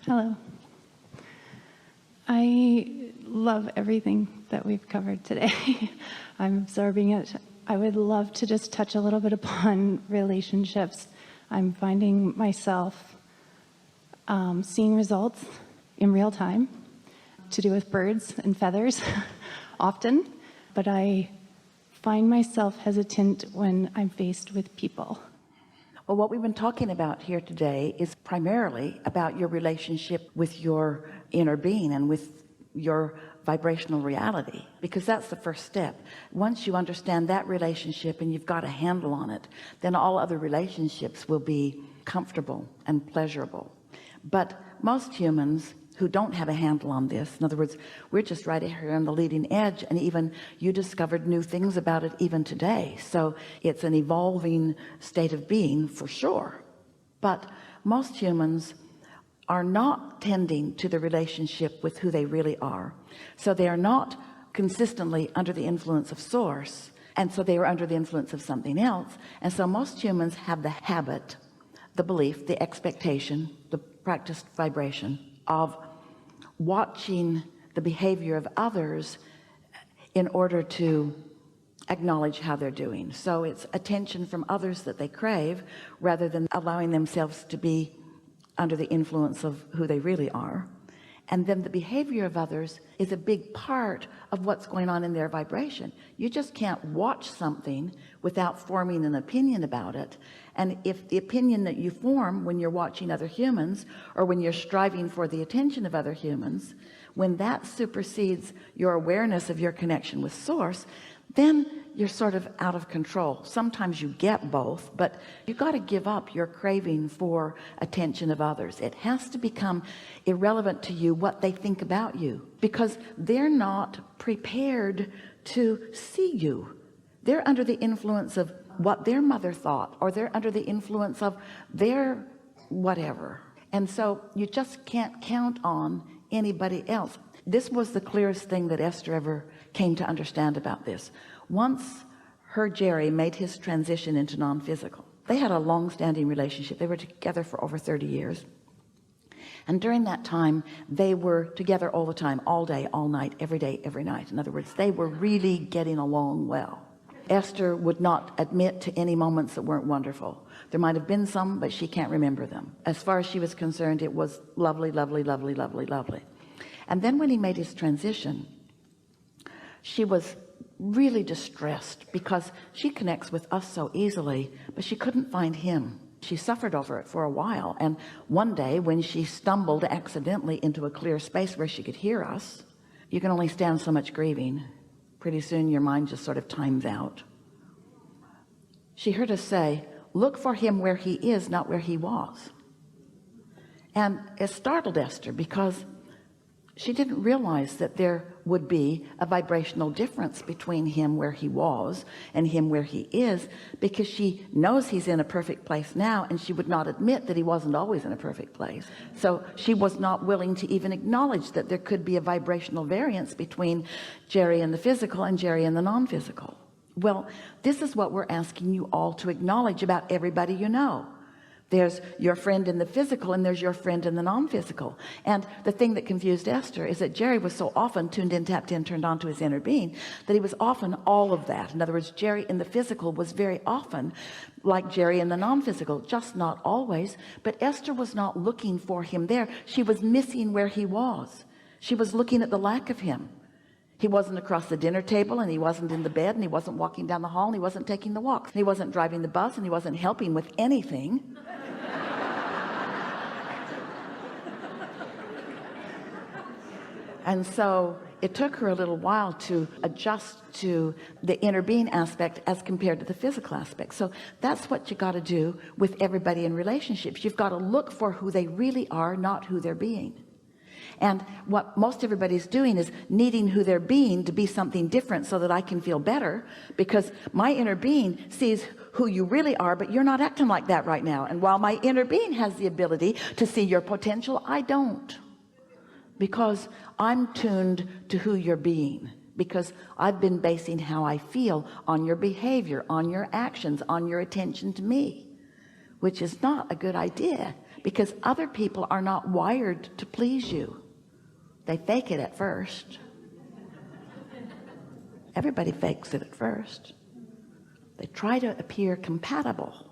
Hello. I love everything that we've covered today. I'm absorbing it. I would love to just touch a little bit upon relationships. I'm finding myself seeing results in real time to do with birds and feathers often, but I find myself hesitant when I'm faced with people. Well, what we've been talking about here today is primarily about your relationship with your inner being and with your vibrational reality, because that's the first step. Once you understand that relationship and you've got a handle on it, then all other relationships will be comfortable and pleasurable. But most humans who don't have a handle on this, in other words, we're just right here on the leading edge, and even you discovered new things about it even today. So it's an evolving state of being for sure. But most humans are not tending to the relationship with who they really are. So they are not consistently under the influence of source, and so they are under the influence of something else. And so most humans have the habit, the belief, the expectation, the practiced vibration of watching the behavior of others in order to acknowledge how they're doing. So it's attention from others that they crave, rather than allowing themselves to be under the influence of who they really are. And then the behavior of others is a big part of what's going on in their vibration. You just can't watch something without forming an opinion about it. And if the opinion that you form when you're watching other humans, or when you're striving for the attention of other humans, when that supersedes your awareness of your connection with source, then you're sort of out of control. Sometimes you get both, but you got to give up your craving for attention of others. It has to become irrelevant to you what they think about you, because they're not prepared to see you. They're under the influence of what their mother thought, or they're under the influence of their whatever. And so you just can't count on anybody else. This was the clearest thing that Esther ever came to understand about this. Once her Jerry made his transition into non-physical, they had a long-standing relationship. They were together for over 30 years. And during that time, they were together all the time, all day, all night, every day, every night. In other words, they were really getting along well. Esther would not admit to any moments that weren't wonderful. There might have been some, but she can't remember them. As far as she was concerned, it was lovely, lovely, lovely, lovely, lovely. And then when he made his transition, she was really distressed, because she connects with us so easily, but she couldn't find him. She suffered over it for a while. And one day when she stumbled accidentally into a clear space where she could hear us, you can only stand so much grieving. Pretty soon your mind just sort of times out. She heard us say, look for him where he is, not where he was. And it startled Esther, because she didn't realize that there would be a vibrational difference between him where he was and him where he is, because she knows he's in a perfect place now, and she would not admit that he wasn't always in a perfect place. So she was not willing to even acknowledge that there could be a vibrational variance between Jerry in the physical and Jerry in the non-physical. Well, this is what we're asking you all to acknowledge about everybody you know. There's your friend in the physical, and there's your friend in the non-physical. And the thing that confused Esther is that Jerry was so often tuned in, tapped in, turned on to his inner being, that he was often all of that. In other words, Jerry in the physical was very often like Jerry in the non-physical, just not always. But Esther was not looking for him there. She was missing where he was. She was looking at the lack of him. He wasn't across the dinner table, and he wasn't in the bed, and he wasn't walking down the hall, and he wasn't taking the walk, and he wasn't driving the bus, and he wasn't helping with anything. And so it took her a little while to adjust to the inner being aspect as compared to the physical aspect. So that's what you got to do with everybody in relationships. You've got to look for who they really are, not who they're being. And what most everybody's doing is needing who they're being to be something different, so that I can feel better, because my inner being sees who you really are, but you're not acting like that right now. And while my inner being has the ability to see your potential, I don't, because I'm tuned to who you're being, because I've been basing how I feel on your behavior, on your actions, on your attention to me, which is not a good idea, because other people are not wired to please you. They fake it at first. Everybody fakes it at first. They try to appear compatible.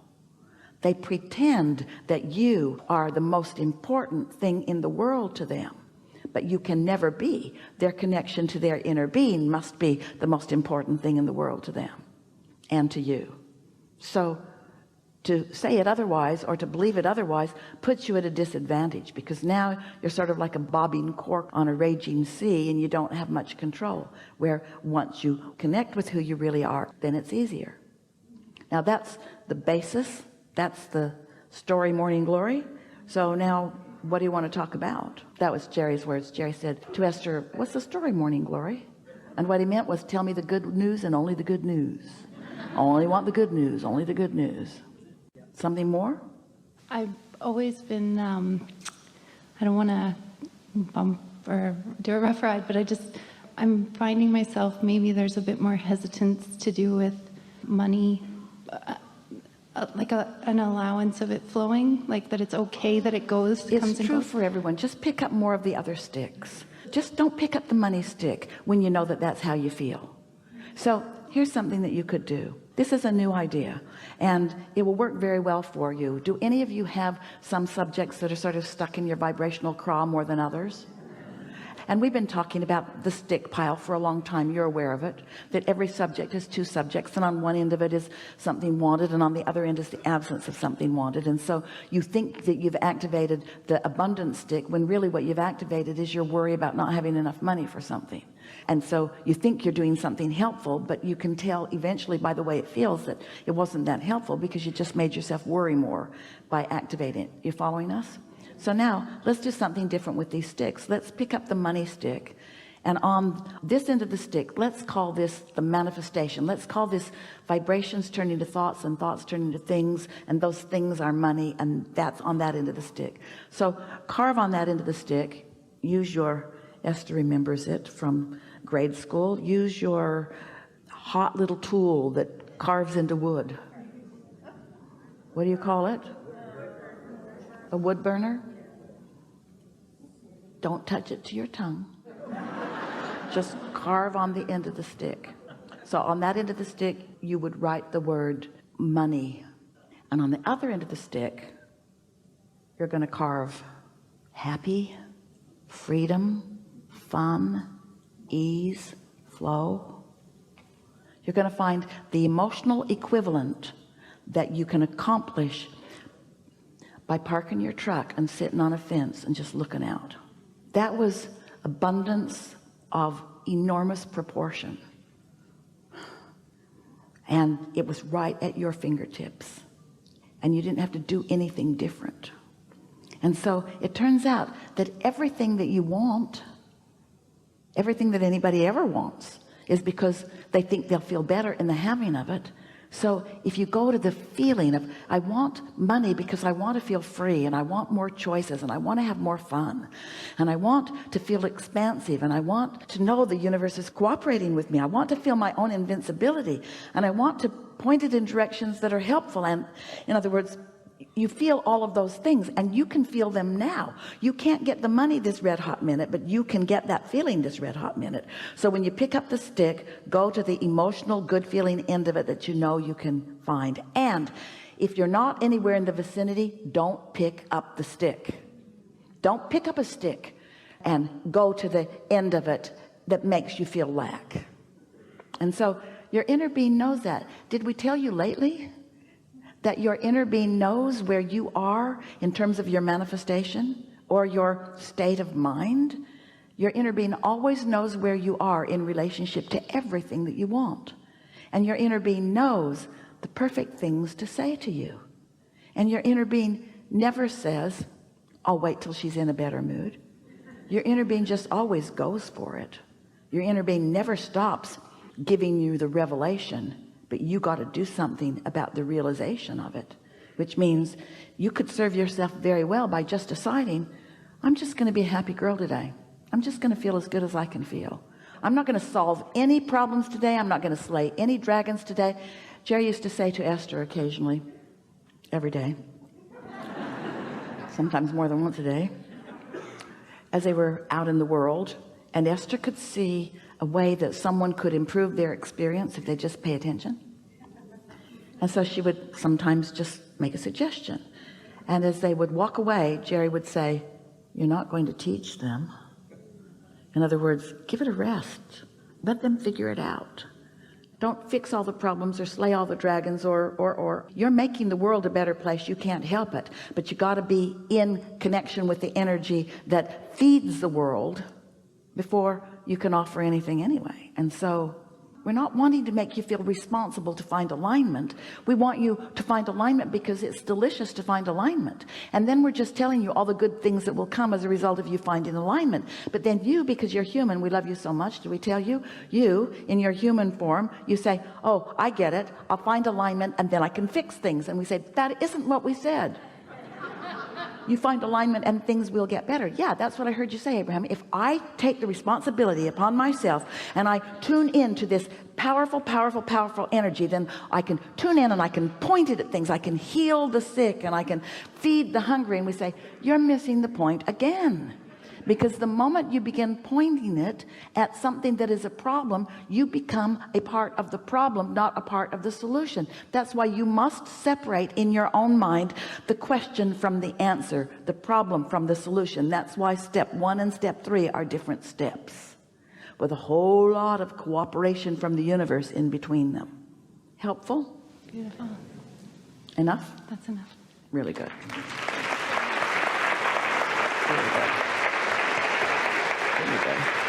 They pretend that you are the most important thing in the world to them, but you can never be. Their connection to their inner being must be the most important thing in the world to them and to you. So to say it otherwise, or to believe it otherwise, puts you at a disadvantage, because now you're sort of like a bobbing cork on a raging sea, and you don't have much control. Where once you connect with who you really are, then it's easier. Now that's the basis. That's the story, morning glory. So now what do you want to talk about? That was Jerry's words. Jerry said to Esther, what's the story, morning glory? And what he meant was, tell me the good news and only the good news. I only want the good news, only the good news. Something more? I've always been, I don't want to bump or do a rough ride, but I'm finding myself, maybe there's a bit more hesitance to do with money, like an allowance of it flowing, like that it's okay that it goes, comes and goes. It's true for everyone. Just pick up more of the other sticks. Just don't pick up the money stick when you know that that's how you feel. So here's something that you could do. This is a new idea, and it will work very well for you. Do any of you have some subjects that are sort of stuck in your vibrational craw more than others? And we've been talking about the stick pile for a long time. You're aware of it, that every subject has two subjects, and on one end of it is something wanted, and on the other end is the absence of something wanted. And so you think that you've activated the abundance stick, when really what you've activated is your worry about not having enough money for something. And so you think you're doing something helpful, but you can tell eventually by the way it feels that it wasn't that helpful, because you just made yourself worry more by activating it. You following us? So now let's do something different with these sticks. Let's pick up the money stick, and on this end of the stick, let's call this the manifestation. Let's call this vibrations turning to thoughts, and thoughts turning to things, and those things are money, and that's on that end of the stick. So carve on that end of the stick. Use your, Esther remembers it from grade school, use your hot little tool that carves into wood. What do you call it? A wood burner? Don't touch it to your tongue. Just carve on the end of the stick. So on that end of the stick, you would write the word money. And on the other end of the stick, you're going to carve happy, freedom, fun, ease, flow. You're going to find the emotional equivalent that you can accomplish by parking your truck and sitting on a fence and just looking out. That was abundance of enormous proportion, and it was right at your fingertips, and you didn't have to do anything different. And so it turns out that everything that you want, everything that anybody ever wants, is because they think they'll feel better in the having of it. So if you go to the feeling of, I want money because I want to feel free, and I want more choices, and I want to have more fun, and I want to feel expansive, and I want to know the universe is cooperating with me, I want to feel my own invincibility, and I want to point it in directions that are helpful. And in other words, you feel all of those things, and you can feel them now. You can't get the money this red hot minute, but you can get that feeling this red hot minute. So when you pick up the stick, go to the emotional good feeling end of it that you know you can find. And if you're not anywhere in the vicinity, don't pick up the stick. Don't pick up a stick and go to the end of it that makes you feel lack. And so your inner being knows that. Did we tell you lately that your inner being knows where you are in terms of your manifestation or your state of mind? Your inner being always knows where you are in relationship to everything that you want. And your inner being knows the perfect things to say to you. And your inner being never says, I'll wait till she's in a better mood. Your inner being just always goes for it. Your inner being never stops giving you the revelation, but you got to do something about the realization of it, which means you could serve yourself very well by just deciding, I'm just going to be a happy girl today. I'm just going to feel as good as I can feel. I'm not going to solve any problems today. I'm not going to slay any dragons today. Jerry used to say to Esther occasionally, every day, sometimes more than once a day, as they were out in the world, and Esther could see a way that someone could improve their experience if they just pay attention. And so she would sometimes just make a suggestion, and as they would walk away, Jerry would say, "You're not going to teach them." In other words, give it a rest, let them figure it out. Don't fix all the problems or slay all the dragons, or you're making the world a better place. You can't help it, but you got to be in connection with the energy that feeds the world before you can offer anything anyway. And so we're not wanting to make you feel responsible to find alignment. We want you to find alignment because it's delicious to find alignment. And then we're just telling you all the good things that will come as a result of you finding alignment. But then you, because you're human, we love you so much. Do we tell you? You, in your human form, you say, "Oh, I get it. I'll find alignment and then I can fix things." And we say, that isn't what we said. You find alignment and things will get better. Yeah, that's what I heard you say, Abraham. If I take the responsibility upon myself and I tune into this powerful, powerful, powerful energy, then I can tune in and I can point it at things. I can heal the sick and I can feed the hungry. And we say, you're missing the point again. Because the moment you begin pointing it at something that is a problem, you become a part of the problem, not a part of the solution. That's why you must separate in your own mind the question from the answer, the problem from the solution. That's why step 1 and step 3 are different steps, with a whole lot of cooperation from the universe in between them. Helpful? Beautiful. Enough? That's enough. Really good. Really good. Really good.